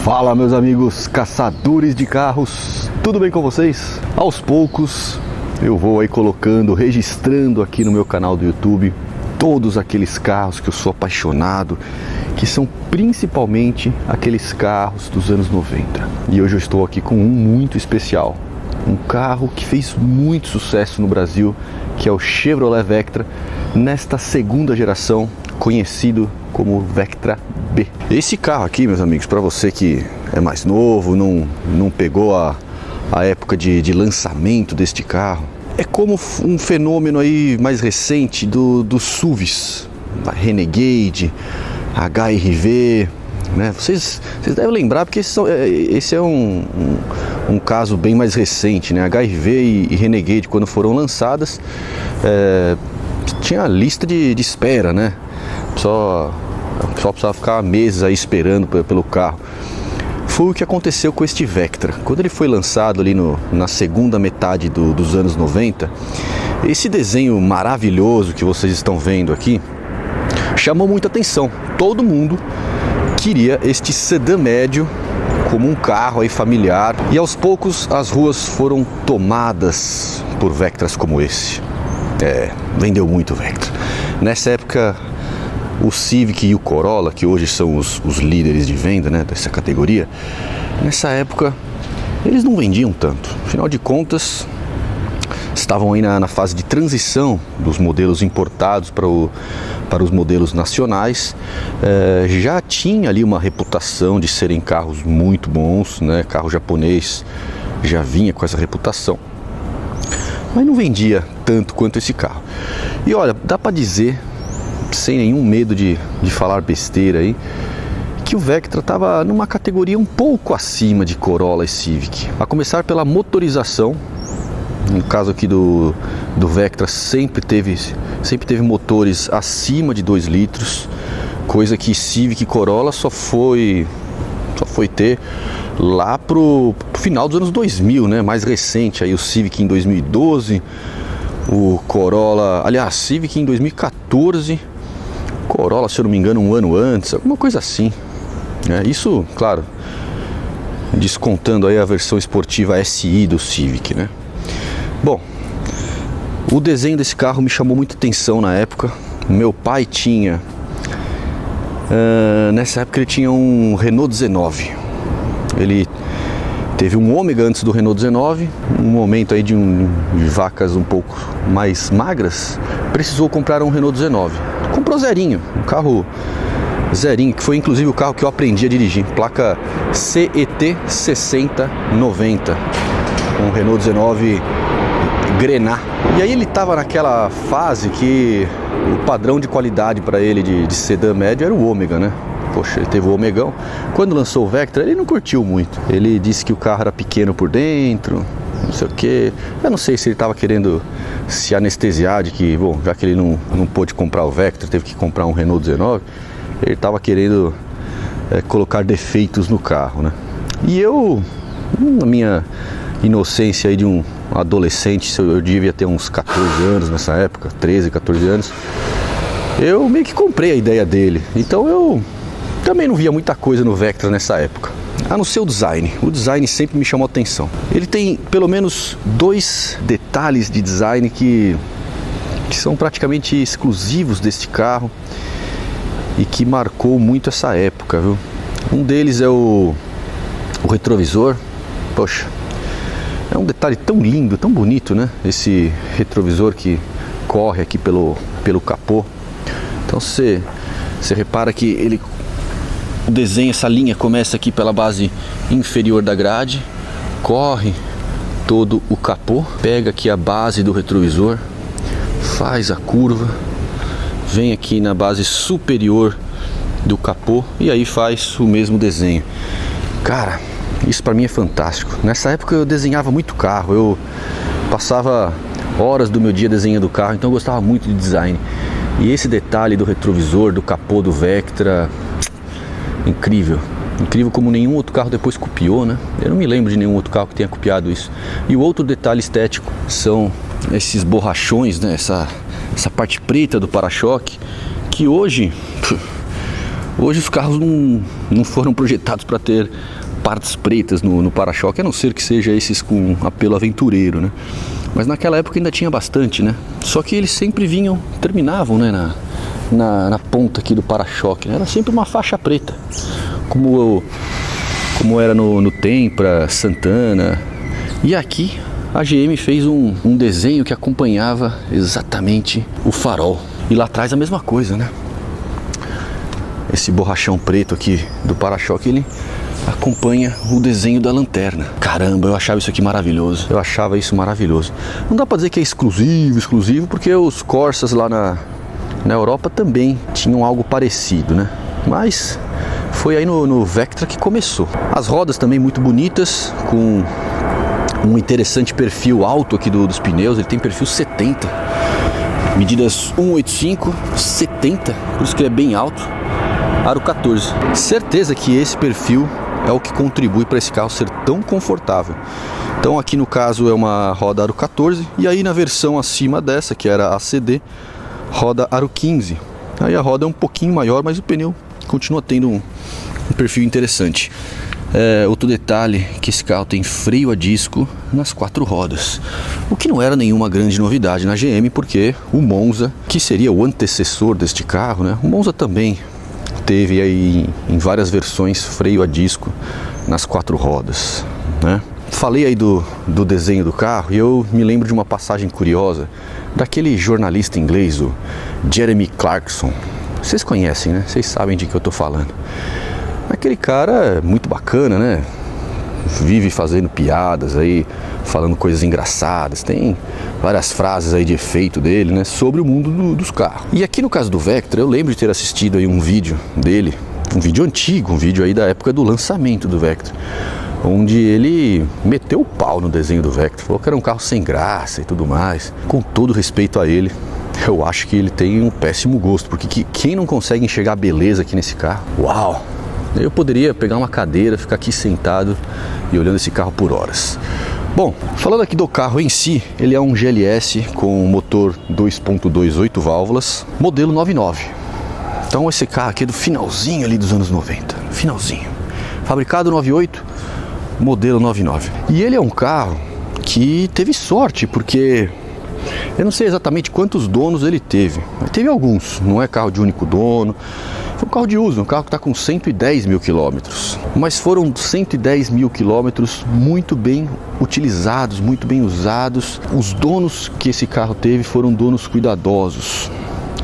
Fala, meus amigos caçadores de carros, tudo bem com vocês? Aos poucos eu vou aí colocando, registrando aqui no meu canal do YouTube todos aqueles carros que eu sou apaixonado, que são principalmente aqueles carros dos anos 90. E hoje eu estou aqui com um muito especial, um carro que fez muito sucesso no Brasil, que é o Chevrolet Vectra, nesta segunda geração, conhecido como Vectra B. Esse carro aqui, meus amigos, para você que é mais novo, não pegou a época de lançamento deste carro, é como um fenômeno aí mais recente dos SUVs, Renegade, HR-V, né? Vocês devem lembrar porque esse é um caso bem mais recente, né? HR-V e Renegade, quando foram lançadas, tinha lista de espera, né? O pessoal precisava ficar meses aí esperando pelo carro. Foi o que aconteceu com este Vectra. Quando ele foi lançado ali na segunda metade dos anos 90, esse desenho maravilhoso que vocês estão vendo aqui chamou muita atenção. Todo mundo queria este sedã médio como um carro aí familiar, e aos poucos as ruas foram tomadas por Vectras como esse. Vendeu muito Vectra. Nessa época, o Civic e o Corolla, que hoje são os líderes de venda, né, dessa categoria, nessa época eles não vendiam tanto. Afinal de contas, estavam aí na fase de transição dos modelos importados para os modelos nacionais. Já tinha ali uma reputação de serem carros muito bons, né? Carro japonês já vinha com essa reputação, mas não vendia tanto quanto esse carro. E olha, dá para dizer, sem nenhum medo de falar besteira aí, que o Vectra estava numa categoria um pouco acima de Corolla e Civic. A começar pela motorização. No caso aqui do Vectra, sempre teve motores acima de 2 litros, coisa que Civic e Corolla só foi ter lá pro final dos anos 2000, né? Mais recente aí o Civic em 2012, o Corolla, aliás, Civic em 2014, Corolla, se eu não me engano, um ano antes, alguma coisa assim. Isso, claro, descontando aí a versão esportiva SI do Civic, né? Bom, o desenho desse carro me chamou muita atenção na época. Meu pai tinha, nessa época ele tinha um Renault 19. Ele teve um Ômega antes do Renault 19, um momento aí de vacas um pouco mais magras, precisou comprar um Renault 19. Comprou zerinho, um carro zerinho, que foi inclusive o carro que eu aprendi a dirigir, placa CET 6090, um Renault 19 Grenat. E aí ele estava naquela fase que o padrão de qualidade para ele de sedã médio era o Ômega, né? Poxa, ele teve o Omegão. Quando lançou o Vectra, ele não curtiu muito. Ele disse que o carro era pequeno por dentro, não sei o que. Eu não sei se ele estava querendo se anestesiar de que, bom, já que ele não pôde comprar o Vectra, teve que comprar um Renault 19, ele estava querendo colocar defeitos no carro, né? E eu, na minha inocência aí de um adolescente, eu devia ter uns 14 anos nessa época, 13, 14 anos, eu meio que comprei a ideia dele. Então eu também não via muita coisa no Vectra nessa época, a não ser o design. O design sempre me chamou a atenção. Ele tem pelo menos 2 detalhes de design que são praticamente exclusivos deste carro e que marcou muito essa época, viu? Um deles é o retrovisor. Poxa, é um detalhe tão lindo, tão bonito, né? Esse retrovisor que corre aqui pelo capô. Então você repara que o desenho, essa linha começa aqui pela base inferior da grade, corre todo o capô, pega aqui a base do retrovisor, faz a curva, vem aqui na base superior do capô e aí faz o mesmo desenho. Cara, isso pra mim é fantástico. Nessa época eu desenhava muito carro, eu passava horas do meu dia desenhando carro, então eu gostava muito de design. E esse detalhe do retrovisor, do capô do Vectra, incrível. Incrível como nenhum outro carro depois copiou, né? Eu não me lembro de nenhum outro carro que tenha copiado isso. E o outro detalhe estético são esses borrachões, né? Essa parte preta do para-choque, que hoje Hoje os carros não foram projetados para ter partes pretas no para-choque, a não ser que seja esses com apelo aventureiro, né? Mas naquela época ainda tinha bastante, né? Só que eles sempre terminavam, né, na ponta aqui do para-choque, né? Era sempre uma faixa preta, como era no Tempra, Santana. E aqui a GM fez um desenho que acompanhava exatamente o farol. E lá atrás a mesma coisa, né? Esse borrachão preto aqui do para-choque, ele acompanha o desenho da lanterna. Caramba, eu achava isso aqui maravilhoso. Eu achava isso maravilhoso. Não dá pra dizer que é exclusivo, porque os Corsas lá na Europa também tinham algo parecido, né? Mas foi aí no Vectra que começou. As rodas também muito bonitas, com um interessante perfil alto aqui dos pneus. Ele tem perfil 70, medidas 1,85, 70, por isso que ele é bem alto. Aro 14. Certeza que esse perfil é o que contribui para esse carro ser tão confortável. Então aqui no caso é uma roda aro 14, e aí na versão acima dessa, que era a CD, roda aro 15. Aí a roda é um pouquinho maior, mas o pneu continua tendo um perfil interessante. Outro detalhe, que esse carro tem freio a disco nas 4 rodas, o que não era nenhuma grande novidade na GM, porque o Monza, que seria o antecessor deste carro, né? O Monza também teve aí em várias versões freio a disco nas 4 rodas, né? Falei aí do desenho do carro e eu me lembro de uma passagem curiosa daquele jornalista inglês, o Jeremy Clarkson. Vocês conhecem, né? Vocês sabem de que eu tô falando. Aquele cara é muito bacana, né? Vive fazendo piadas aí, falando coisas engraçadas. Tem várias frases aí de efeito dele, né? Sobre o mundo dos carros. E aqui no caso do Vectra, eu lembro de ter assistido aí um vídeo dele, um vídeo antigo, um vídeo aí da época do lançamento do Vectra, onde ele meteu o pau no desenho do Vectra, falou que era um carro sem graça e tudo mais. Com todo respeito a ele, eu acho que ele tem um péssimo gosto, porque quem não consegue enxergar a beleza aqui nesse carro? Uau! Eu poderia pegar uma cadeira, ficar aqui sentado e olhando esse carro por horas. Bom, falando aqui do carro em si, ele é um GLS com motor 2.2 8 válvulas, modelo 99. Então esse carro aqui é do finalzinho ali dos anos 90, finalzinho. Fabricado 98, modelo 99. E ele é um carro que teve sorte, porque eu não sei exatamente quantos donos ele teve, mas teve alguns. Não é carro de único dono, foi um carro de uso, um carro que está com 110 mil quilômetros. Mas foram 110 mil quilômetros muito bem utilizados, muito bem usados. Os donos que esse carro teve foram donos cuidadosos.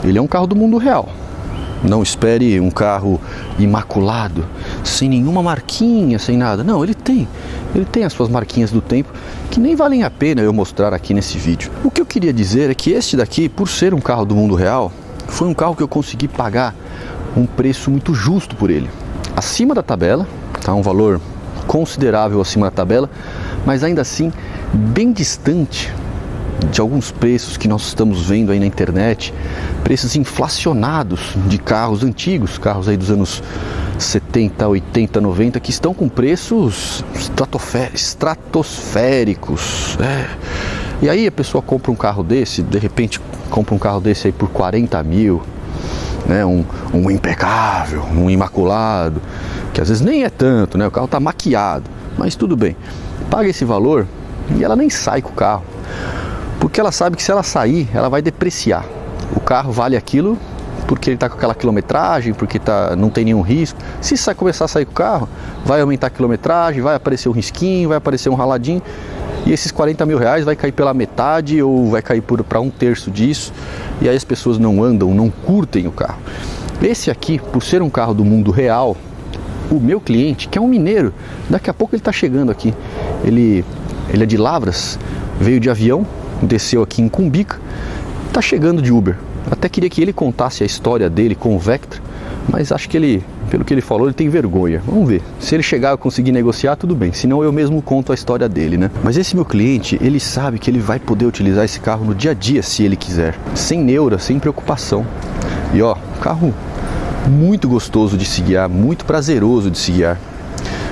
Ele é um carro do mundo real. Não espere um carro imaculado, sem nenhuma marquinha, sem nada. Não, ele tem as suas marquinhas do tempo, que nem valem a pena eu mostrar aqui nesse vídeo. O que eu queria dizer é que este daqui, por ser um carro do mundo real, foi um carro que eu consegui pagar um preço muito justo por ele. Acima da tabela, tá? Um valor considerável acima da tabela, mas ainda assim bem distante de alguns preços que nós estamos vendo aí na internet, preços inflacionados de carros antigos, carros aí dos anos 70, 80, 90, que estão com preços estratosféricos. E aí a pessoa compra um carro desse, de repente compra um carro desse aí por 40 mil, né? Um impecável, um imaculado, que às vezes nem é tanto, né? O carro está maquiado, mas tudo bem. Paga esse valor e ela nem sai com o carro, porque ela sabe que se ela sair, ela vai depreciar. O carro vale aquilo porque ele está com aquela quilometragem, porque não tem nenhum risco. Se começar a sair com o carro, vai aumentar a quilometragem, vai aparecer um risquinho, vai aparecer um raladinho, e esses 40 mil reais vai cair pela metade ou vai cair para 1/3 disso, e aí as pessoas não andam, não curtem o carro. Esse aqui, por ser um carro do mundo real, o meu cliente, que é um mineiro, daqui a pouco ele está chegando aqui, ele é de Lavras, veio de avião, desceu aqui em Cumbica, está chegando de Uber. Até queria que ele contasse a história dele com o Vectra, mas acho que ele, pelo que ele falou, ele tem vergonha. Vamos ver. Se ele chegar e conseguir negociar, tudo bem. Senão eu mesmo conto a história dele, né? Mas esse meu cliente, ele sabe que ele vai poder utilizar esse carro no dia a dia, se ele quiser. Sem neura, sem preocupação. E ó, carro muito gostoso de se guiar, muito prazeroso de se guiar.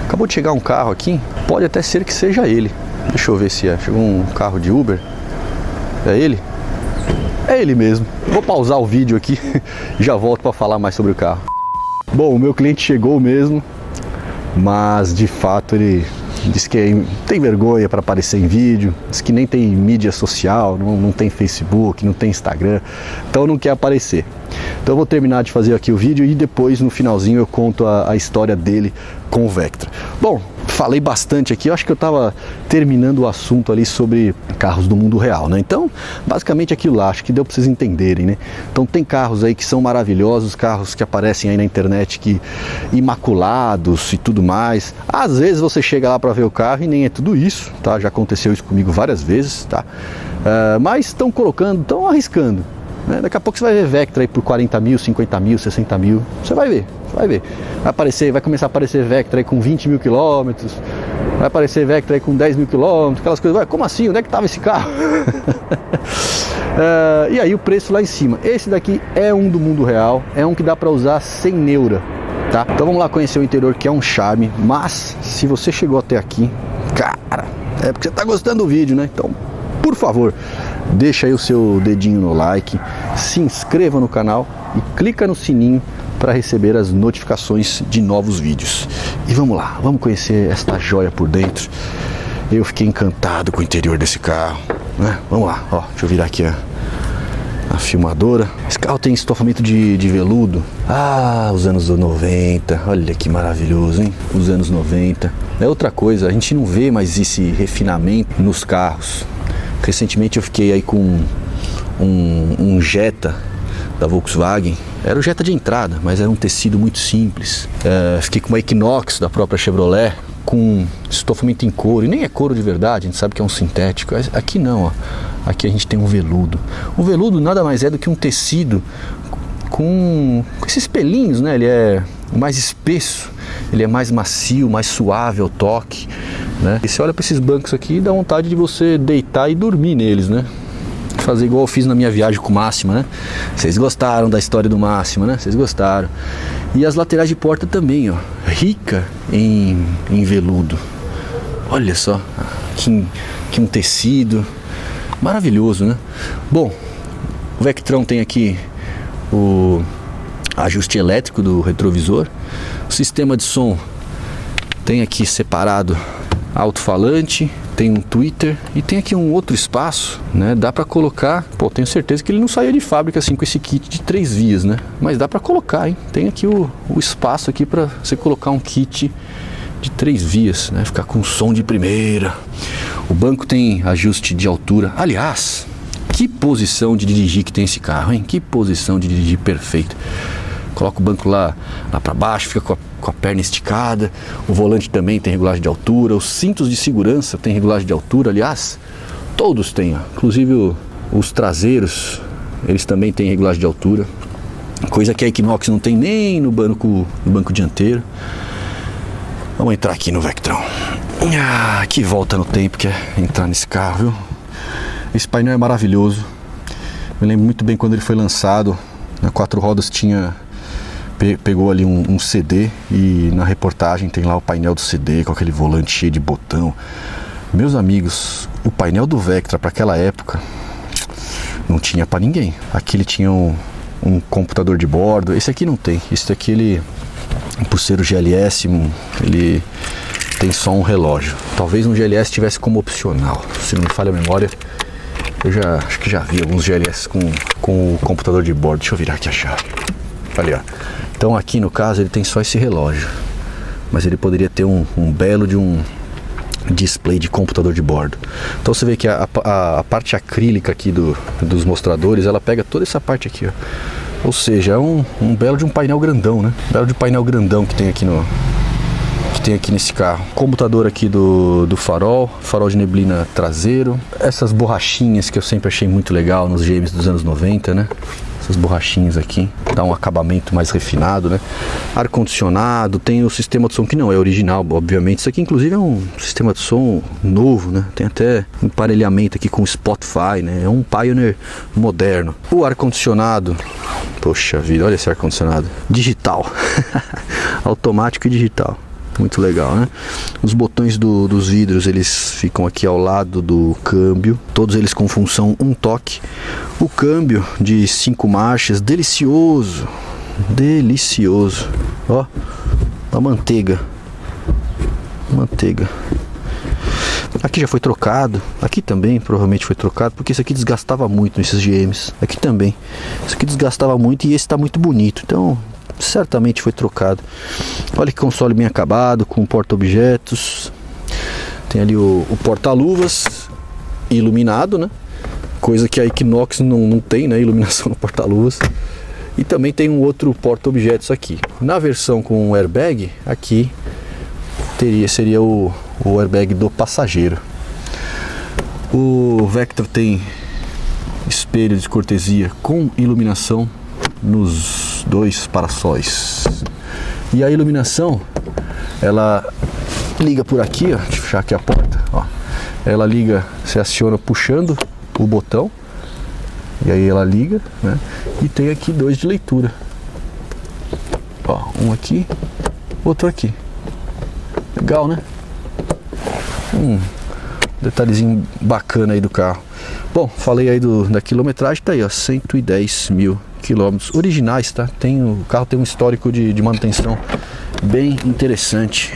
Acabou de chegar um carro aqui, pode até ser que seja ele. Deixa eu ver se é. Chegou um carro de Uber. É ele? É ele mesmo. Vou pausar o vídeo aqui e já volto para falar mais sobre o carro. Bom, o meu cliente chegou mesmo, mas de fato ele disse que tem vergonha para aparecer em vídeo, diz que nem tem mídia social, não tem Facebook, não tem Instagram, então não quer aparecer. Então eu vou terminar de fazer aqui o vídeo e depois no finalzinho eu conto a história dele com o Vectra. Bom, falei bastante aqui, eu acho que eu estava terminando o assunto ali sobre carros do mundo real, né? Então, basicamente aquilo lá, acho que deu para vocês entenderem, né? Então tem carros aí que são maravilhosos, carros que aparecem aí na internet que imaculados e tudo mais. Às vezes você chega lá para ver o carro e nem é tudo isso, tá? Já aconteceu isso comigo várias vezes, tá? Mas estão colocando, estão arriscando. Daqui a pouco você vai ver Vectra aí por 40 mil, 50 mil, 60 mil, você vai ver. Vai começar a aparecer Vectra aí com 20 mil quilômetros, vai aparecer Vectra aí com 10 mil quilômetros, aquelas coisas, como assim? Onde é que estava esse carro? E aí o preço lá em cima. Esse daqui é um do mundo real, é um que dá para usar sem neura, tá? Então vamos lá conhecer o interior, que é um charme, mas se você chegou até aqui, cara, é porque você tá gostando do vídeo, né? Então, por favor, deixa aí o seu dedinho no like, se inscreva no canal e clica no sininho para receber as notificações de novos vídeos. E vamos lá, vamos conhecer esta joia por dentro. Eu fiquei encantado com o interior desse carro, né? Vamos lá, ó, deixa eu virar aqui a filmadora. Esse carro tem estofamento de veludo. Os anos 90, olha que maravilhoso, hein? Os anos 90. É outra coisa, a gente não vê mais esse refinamento nos carros. Recentemente eu fiquei aí com um Jetta da Volkswagen. Era o Jetta de entrada, mas era um tecido muito simples. Fiquei com uma Equinox da própria Chevrolet com estofamento em couro, e nem é couro de verdade, a gente sabe que é um sintético. Aqui não, ó. Aqui a gente tem um veludo. O veludo nada mais é do que um tecido com esses pelinhos, né? Ele é mais espesso, ele é mais macio, mais suave ao toque, né? E você olha para esses bancos aqui e dá vontade de você deitar e dormir neles, né? Fazer igual eu fiz na minha viagem com o Máxima, né? Vocês gostaram da história do Máxima, né? Vocês gostaram. E as laterais de porta também, ó, rica em veludo. Olha só, que um tecido maravilhoso, né? Bom, o Vectrão tem aqui o ajuste elétrico do retrovisor. O sistema de som tem aqui separado alto-falante, tem um tweeter e tem aqui um outro espaço, né? Dá pra colocar, tenho certeza que ele não saía de fábrica assim com esse kit de 3 vias, né? Mas dá pra colocar, hein? Tem aqui o espaço aqui pra você colocar um kit de 3 vias, né? Ficar com som de primeira. O banco tem ajuste de altura. Aliás, que posição de dirigir que tem esse carro, hein? Que posição de dirigir perfeita. Coloca o banco lá para baixo, fica com a perna esticada. O volante também tem regulagem de altura. Os cintos de segurança tem regulagem de altura. Aliás, todos têm, ó. Inclusive os traseiros, eles também têm regulagem de altura. Coisa que a Equinox não tem nem no banco dianteiro. Vamos entrar aqui no Vectrão. Que volta no tempo que é entrar nesse carro, viu? Esse painel é maravilhoso. Me lembro muito bem quando ele foi lançado. Na 4 rodas pegou ali um CD e na reportagem tem lá o painel do CD com aquele volante cheio de botão. Meus amigos, o painel do Vectra para aquela época não tinha para ninguém. Aqui ele tinha um computador de bordo. Esse aqui não tem. Esse aqui, ele, por ser o GLS, ele tem só um relógio. Talvez um GLS tivesse como opcional, se não me falha a memória. Eu acho que já vi alguns GLS com o computador de bordo. Deixa eu virar aqui a chave. Ali, ó. Então aqui no caso ele tem só esse relógio, mas ele poderia ter um belo de um display de computador de bordo. Então você vê que a parte acrílica aqui dos mostradores, ela pega toda essa parte aqui, ó. Ou seja, é um belo de um painel grandão, né? Belo de painel grandão que tem aqui nesse carro. Computador aqui do farol de neblina traseiro. Essas borrachinhas que eu sempre achei muito legal nos GMs dos anos 90, né? Essas borrachinhas aqui, dá um acabamento mais refinado, né? Ar-condicionado, tem o sistema de som que não é original, obviamente. Isso aqui inclusive é um sistema de som novo, né? Tem até emparelhamento aqui com Spotify, né? É um Pioneer moderno. O ar-condicionado, poxa vida, olha esse ar-condicionado. Digital, automático e digital. Muito legal, né? Os botões dos vidros, eles ficam aqui ao lado do câmbio, todos eles com função um toque. O câmbio de 5 marchas, delicioso, Ó, a manteiga. Manteiga. Aqui já foi trocado. Aqui também provavelmente foi trocado, porque esse aqui desgastava muito nesses GMs. Aqui também. Esse aqui desgastava muito e esse tá muito bonito. Então, certamente foi trocado. Olha que console bem acabado, com porta-objetos. Tem ali o porta-luvas iluminado, né? Coisa que a Equinox não tem, né? Iluminação no porta-luvas. E também tem um outro porta-objetos aqui. Na versão com airbag, aqui seria o airbag do passageiro. O Vectra tem espelho de cortesia com iluminação nos dois para-sóis. E a iluminação, ela liga por aqui, ó. Deixa eu fechar aqui a porta, ó. Ela liga, você aciona puxando o botão, e aí ela liga, né? E tem aqui dois de leitura, ó, um aqui, outro aqui. Legal, né? Detalhezinho bacana aí do carro. Bom, falei aí da quilometragem, tá aí, ó, 110 mil quilômetros originais, tá? O carro tem um histórico de manutenção bem interessante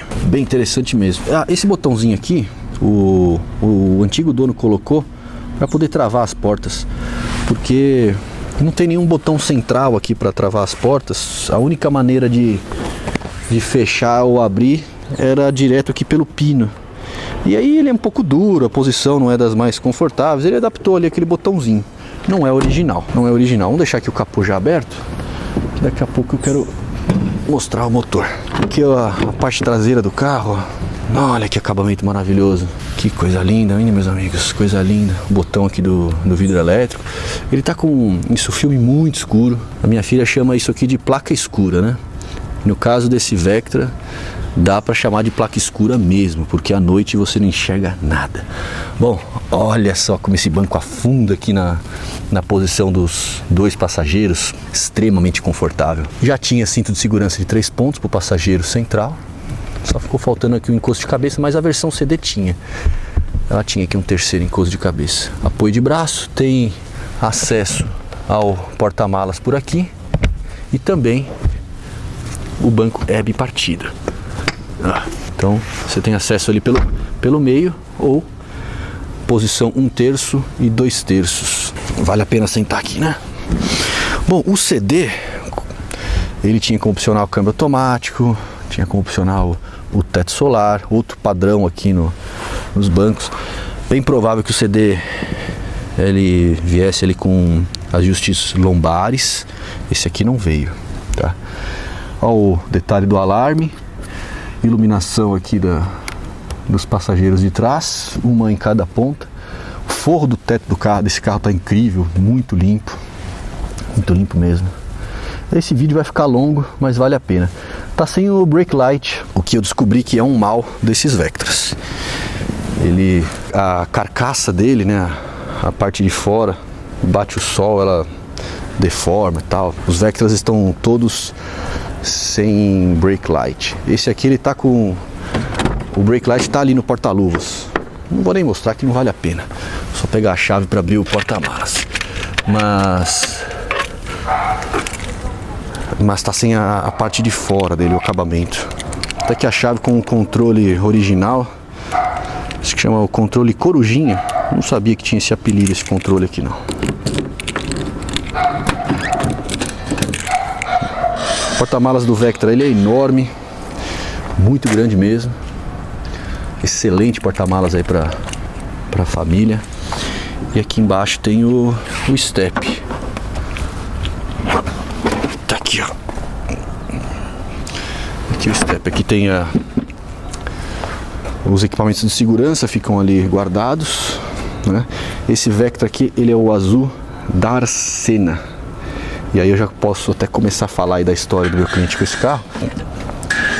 mesmo. Ah, esse botãozinho aqui, o antigo dono colocou para poder travar as portas, porque não tem nenhum botão central aqui para travar as portas. A única maneira de fechar ou abrir era direto aqui pelo pino. E aí ele é um pouco duro, a posição não é das mais confortáveis. Ele adaptou ali aquele botãozinho. Não é original, não é original. Vamos deixar aqui o capô já aberto, que daqui a pouco eu quero mostrar o motor. Aqui a parte traseira do carro, ó. Olha que acabamento maravilhoso. Que coisa linda, hein, meus amigos? Coisa linda. O botão aqui do vidro elétrico. Ele tá com isso, filme muito escuro. A minha filha chama isso aqui de placa escura, né? No caso desse Vectra, dá para chamar de placa escura mesmo, porque à noite você não enxerga nada. Bom, olha só como esse banco afunda aqui na posição dos dois passageiros, extremamente confortável. Já tinha cinto de segurança de 3 pontos para o passageiro central, só ficou faltando aqui o encosto de cabeça, mas a versão CD tinha. Ela tinha aqui um terceiro encosto de cabeça. Apoio de braço, tem acesso ao porta-malas por aqui e também o banco é bipartido. Então você tem acesso ali pelo meio, ou posição 1/3 e 2/3. Vale a pena sentar aqui, né? Bom, o CD, ele tinha como opcional o câmbio automático, tinha como opcional o teto solar, outro padrão aqui nos bancos. Bem provável que o CD ele viesse ali com ajustes lombares. Esse aqui não veio, tá? Olha o detalhe do alarme. Iluminação aqui dos passageiros de trás, uma em cada ponta. O forro do teto desse carro está incrível, muito limpo mesmo. Esse vídeo vai ficar longo, mas vale a pena. Tá sem o brake light, o que eu descobri que é um mal desses Vectras. A carcaça dele, né, a parte de fora, bate o sol, ela deforma e tal. Os Vectras estão todos sem brake light. Esse aqui ele tá com o brake light, tá ali no porta-luvas. Não vou nem mostrar que não vale a pena. Só pegar a chave para abrir o porta-malas. Mas tá sem a parte de fora dele, o acabamento. Até que a chave com o controle original, acho que chama o controle Corujinha. Não sabia que tinha esse apelido, esse controle aqui não. O porta-malas do Vectra, ele é enorme, muito grande mesmo. Excelente porta-malas aí para a família. E aqui embaixo tem o step. Tá aqui, ó. Aqui o step. Aqui tem os equipamentos de segurança, ficam ali guardados, né? Esse Vectra aqui, ele é o azul Darsena. E aí eu já posso até começar a falar aí da história do meu cliente com esse carro.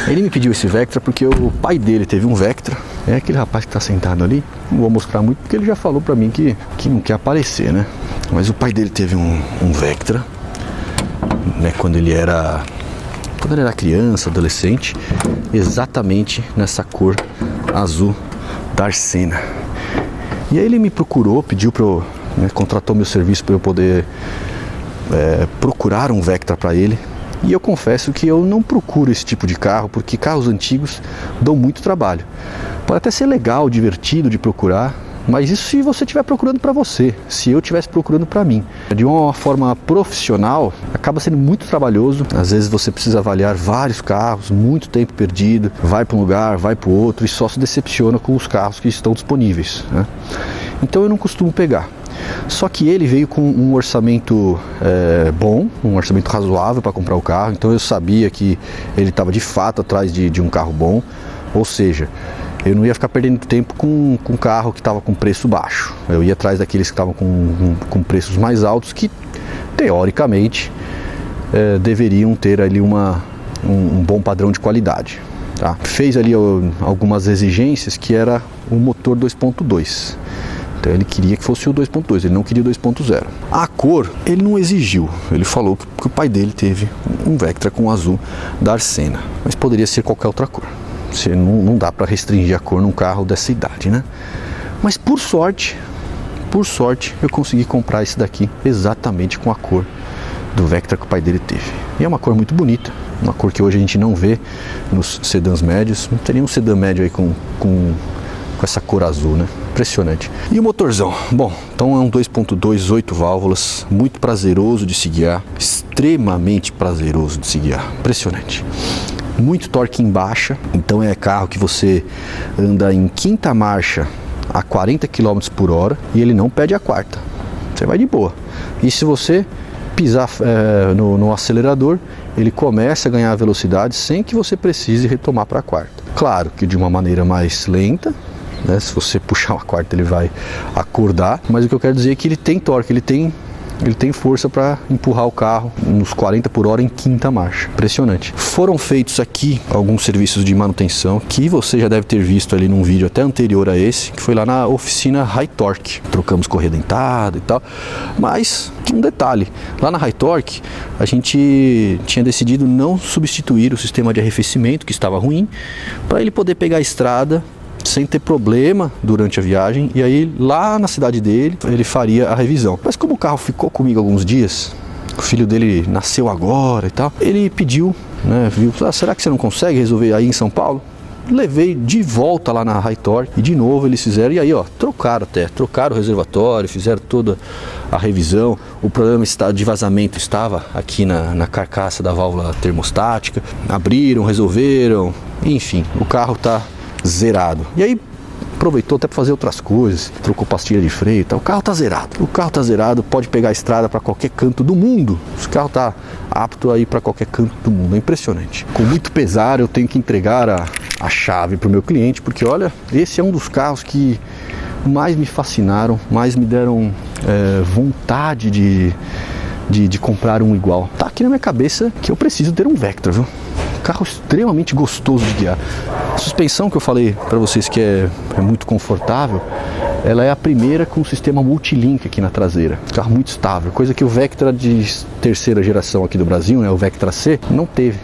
Ele me pediu esse Vectra porque o pai dele teve um Vectra. É aquele rapaz que está sentado ali. Não vou mostrar muito porque ele já falou para mim que não quer aparecer, né? Mas o pai dele teve um Vectra, né, quando ele era criança, adolescente, exatamente nessa cor azul Darsena. E aí ele me procurou, pediu para eu, né, contratou meu serviço para eu poder procurar um Vectra para ele. E eu confesso que eu não procuro esse tipo de carro, porque carros antigos dão muito trabalho. Pode até ser legal, divertido de procurar, mas isso se você estiver procurando para você, se eu estivesse procurando para mim. De uma forma profissional, acaba sendo muito trabalhoso. Às vezes você precisa avaliar vários carros, muito tempo perdido, vai para um lugar, vai para o outro e só se decepciona com os carros que estão disponíveis, né? Então eu não costumo pegar. Só que ele veio com um orçamento bom, um orçamento razoável para comprar o carro, então eu sabia que ele estava de fato atrás de um carro bom, ou seja, eu não ia ficar perdendo tempo com um carro que estava com preço baixo. Eu ia atrás daqueles que estavam com preços mais altos, que teoricamente deveriam ter ali um bom padrão de qualidade. Tá? Fez ali algumas exigências, que era o motor 2.2. Então ele queria que fosse o 2.2, ele não queria o 2.0. A cor, ele não exigiu. Ele falou que o pai dele teve um Vectra com azul da Arsena, mas poderia ser qualquer outra cor. Não dá para restringir a cor num carro dessa idade, né? Mas por sorte, eu consegui comprar esse daqui exatamente com a cor do Vectra que o pai dele teve. E é uma cor muito bonita, uma cor que hoje a gente não vê nos sedãs médios. Não teria um sedã médio aí com essa cor azul, né? Impressionante. E o motorzão? Bom, então é um 2.2, 8 válvulas, muito prazeroso de se guiar, extremamente prazeroso de se guiar, impressionante. Muito torque em baixa, então é carro que você anda em quinta marcha a 40 km por hora e ele não pede a quarta, você vai de boa. E se você pisar no acelerador, ele começa a ganhar velocidade sem que você precise retomar para a quarta. Claro que de uma maneira mais lenta, né? Se você puxar uma quarta ele vai acordar, mas o que eu quero dizer é que ele tem torque, ele tem força para empurrar o carro nos 40 por hora em quinta marcha. Impressionante. Foram feitos aqui alguns serviços de manutenção que você já deve ter visto ali num vídeo até anterior a esse, que foi lá na oficina High Torque. Trocamos correia dentada e tal. Mas um detalhe, lá na High Torque a gente tinha decidido não substituir o sistema de arrefecimento, que estava ruim, para ele poder pegar a estrada sem ter problema durante a viagem, e aí lá na cidade dele ele faria a revisão. Mas como o carro ficou comigo alguns dias, o filho dele nasceu agora e tal, ele pediu, né, viu, será que você não consegue resolver aí em São Paulo? Levei de volta lá na High Torque e de novo eles fizeram, e aí trocaram o reservatório, fizeram toda a revisão. O problema de vazamento estava aqui na carcaça da válvula termostática, abriram, resolveram, enfim, o carro está zerado. E aí aproveitou até para fazer outras coisas, trocou pastilha de freio e tal. O carro tá zerado, pode pegar a estrada para qualquer canto do mundo. Esse carro tá apto a ir para qualquer canto do mundo, é impressionante. Com muito pesar eu tenho que entregar a chave para o meu cliente, porque olha, esse é um dos carros que mais me fascinaram, mais me deram vontade de comprar um igual. Tá aqui na minha cabeça que eu preciso ter um Vectra, viu? Carro extremamente gostoso de guiar. A suspensão que eu falei para vocês que é muito confortável, ela é a primeira com o sistema multilink aqui na traseira. Carro muito estável, coisa que o Vectra de terceira geração aqui do Brasil, né, o Vectra C, não teve.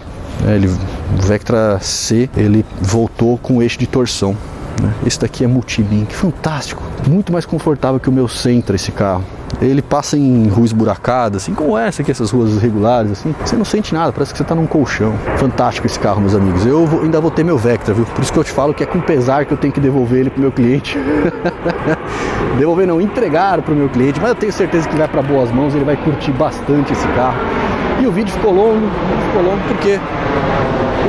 O Vectra C, ele voltou com eixo de torção, né? Esse daqui é multilink, fantástico, muito mais confortável que o meu Sentra, esse carro. Ele passa em ruas esburacadas, assim como essa aqui, essas ruas irregulares, assim, você não sente nada, parece que você está num colchão. Fantástico esse carro, meus amigos. Eu ainda vou ter meu Vectra, viu? Por isso que eu te falo que é com pesar que eu tenho que devolver ele pro meu cliente. Devolver não, entregar pro meu cliente, mas eu tenho certeza que vai para boas mãos, ele vai curtir bastante esse carro. E o vídeo ficou longo porque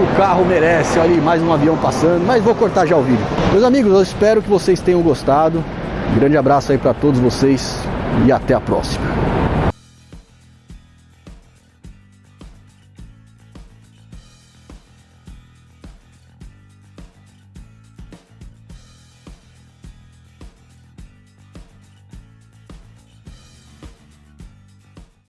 o carro merece, olha ali, mais um avião passando, mas vou cortar já o vídeo. Meus amigos, eu espero que vocês tenham gostado. Um grande abraço aí para todos vocês e até a próxima.